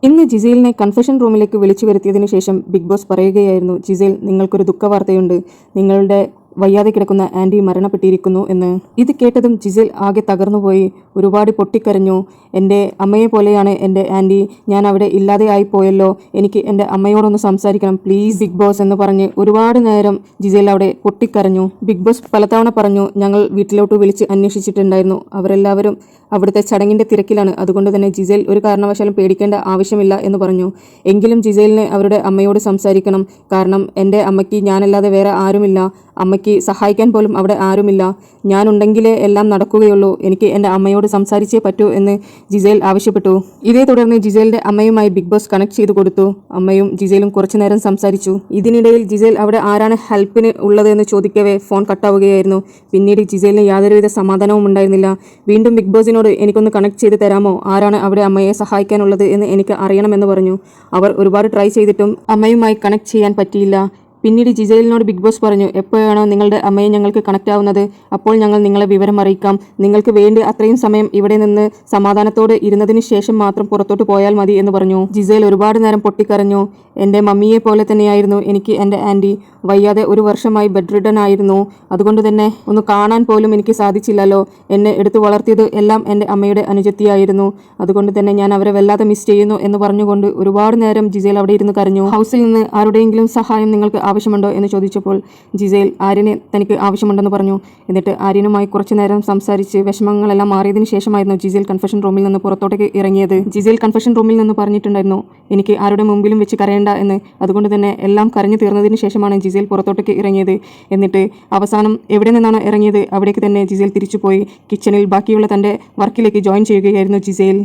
ഇന്ന് ജിസേലിനെ കൺഫെഷൻ റൂമിലേക്ക് വിളിച്ചു വരുത്തിയതിനു ശേഷം ബിഗ് ബോസ് പറയുകയായിരുന്നു, ജിസേൽ, നിങ്ങൾക്കൊരു ദുഃഖവാർത്തയുണ്ട്. നിങ്ങളുടെ വയ്യാതെ കിടക്കുന്ന ആൻറ്റി മരണപ്പെട്ടിരിക്കുന്നു എന്ന്. ഇത് കേട്ടതും ജിസേൽ ആകെ തകർന്നുപോയി. ഒരുപാട് പൊട്ടിക്കരഞ്ഞു. എൻ്റെ അമ്മയെ പോലെയാണ് എൻ്റെ ആൻറ്റി. ഞാൻ അവിടെ ഇല്ലാതെ ആയിപ്പോയല്ലോ. എനിക്ക് എൻ്റെ അമ്മയോടൊന്ന് സംസാരിക്കണം പ്ലീസ് ബിഗ് ബോസ് എന്ന് പറഞ്ഞ് ഒരുപാട് നേരം ജിസേൽ അവിടെ പൊട്ടിക്കരഞ്ഞു. ബിഗ് ബോസ് പലതവണ പറഞ്ഞു, ഞങ്ങൾ വീട്ടിലോട്ട് വിളിച്ച് അന്വേഷിച്ചിട്ടുണ്ടായിരുന്നു. അവരെല്ലാവരും അവിടുത്തെ ചടങ്ങിൻ്റെ തിരക്കിലാണ്. അതുകൊണ്ട് തന്നെ ജിസേൽ ഒരു കാരണവശാലും പേടിക്കേണ്ട ആവശ്യമില്ല എന്ന് പറഞ്ഞു. എങ്കിലും ജിസേലിന് അവരുടെ അമ്മയോട് സംസാരിക്കണം. കാരണം എൻ്റെ അമ്മയ്ക്ക് ഞാനല്ലാതെ വേറെ ആരുമില്ല. അമ്മയ്ക്ക് സഹായിക്കാൻ പോലും അവിടെ ആരുമില്ല. ഞാനുണ്ടെങ്കിലേ എല്ലാം നടക്കുകയുള്ളൂ. എനിക്ക് എൻ്റെ അമ്മയോട് സംസാരിച്ചേ പറ്റൂ എന്ന് ജിസേൽ ആവശ്യപ്പെട്ടു. ഇതേ തുടർന്ന് ജിസേലിൻ്റെ അമ്മയുമായി ബിഗ് ബോസ് കണക്ട് ചെയ്തു കൊടുത്തു. അമ്മയും ജിസേലും കുറച്ചു നേരം സംസാരിച്ചു. ഇതിനിടയിൽ ജിസേൽ അവിടെ ആരാണ് ഹെൽപ്പിന് ഉള്ളതെന്ന് ചോദിക്കവേ ഫോൺ കട്ടാവുകയായിരുന്നു. പിന്നീട് ജിസേലിന് യാതൊരുവിധ സമാധാനവും ഉണ്ടായിരുന്നില്ല. വീണ്ടും ബിഗ് ബോസിനോട് എനിക്കൊന്ന് കണക്ട് ചെയ്ത് തരാമോ, ആരാണ് അവിടെ അമ്മയെ സഹായിക്കാനുള്ളത് എന്ന് എനിക്ക് അറിയണമെന്ന് പറഞ്ഞു. അവർ ഒരുപാട് ട്രൈ ചെയ്തിട്ടും അമ്മയുമായി കണക്ട് ചെയ്യാൻ പറ്റിയില്ല. പിന്നീട് ജിസേലിനോട് ബിഗ് ബോസ് പറഞ്ഞു, എപ്പോഴാണോ നിങ്ങളുടെ അമ്മയെ ഞങ്ങൾക്ക് കണക്റ്റ് ആവുന്നത് അപ്പോൾ ഞങ്ങൾ നിങ്ങളെ വിവരം അറിയിക്കാം. നിങ്ങൾക്ക് വേണ്ടി അത്രയും സമയം ഇവിടെ നിന്ന് സമാധാനത്തോടെ ഇരുന്നതിന് ശേഷം മാത്രം പുറത്തോട്ട് പോയാൽ മതി എന്ന് പറഞ്ഞു. ജിസേൽ ഒരുപാട് നേരം പൊട്ടിക്കരഞ്ഞു. എൻ്റെ മമ്മിയെ പോലെ തന്നെയായിരുന്നു എനിക്ക് എൻ്റെ ആൻറ്റി. വയ്യാതെ ഒരു വർഷമായി ബെഡ് റിഡൻ ആയിരുന്നു. അതുകൊണ്ട് തന്നെ ഒന്ന് കാണാൻ പോലും എനിക്ക് സാധിച്ചില്ലല്ലോ. എന്നെ എടുത്തു വളർത്തിയത് എല്ലാം എൻ്റെ അമ്മയുടെ അനുജത്തിയായിരുന്നു. അതുകൊണ്ട് തന്നെ ഞാൻ അവരെ വല്ലാതെ മിസ് ചെയ്യുന്നു എന്ന് പറഞ്ഞുകൊണ്ട് ഒരുപാട് നേരം ജിസേൽ അവിടെ ഇരുന്ന് കരഞ്ഞു. ഹൗസിൽ നിന്ന് ആരുടെയെങ്കിലും സഹായം നിങ്ങൾക്ക് ആവശ്യമുണ്ടോ എന്ന് ചോദിച്ചപ്പോൾ ജിസേൽ ആര്യനെ തനിക്ക് ആവശ്യമുണ്ടെന്ന് പറഞ്ഞു. എന്നിട്ട് ആര്യനുമായി കുറച്ചു നേരം സംസാരിച്ച് വിഷമങ്ങളെല്ലാം മാറിയതിനു ശേഷമായിരുന്നു ജിസേൽ കൺഫെഷൻ റൂമിൽ നിന്ന് പുറത്തോട്ടേക്ക് ഇറങ്ങിയത്. ജിസേൽ കൺഫെഷൻ റൂമിൽ നിന്ന് പറഞ്ഞിട്ടുണ്ടായിരുന്നു, എനിക്ക് ആരുടെ മുമ്പിലും വെച്ച് കരയേണ്ട എന്ന്. അതുകൊണ്ട് തന്നെ എല്ലാം കരഞ്ഞു തീർന്നതിന് ശേഷമാണ് ജിസേൽ പുറത്തോട്ടേക്ക് ഇറങ്ങിയത്. എന്നിട്ട് അവസാനം എവിടെ നിന്നാണ് ഇറങ്ങിയത് അവിടേക്ക് തന്നെ ജിസേൽ തിരിച്ചുപോയി കിച്ചണിൽ ബാക്കിയുള്ള തൻ്റെ വർക്കിലേക്ക് ജോയിൻ ചെയ്യുകയായിരുന്നു ജിസേൽ.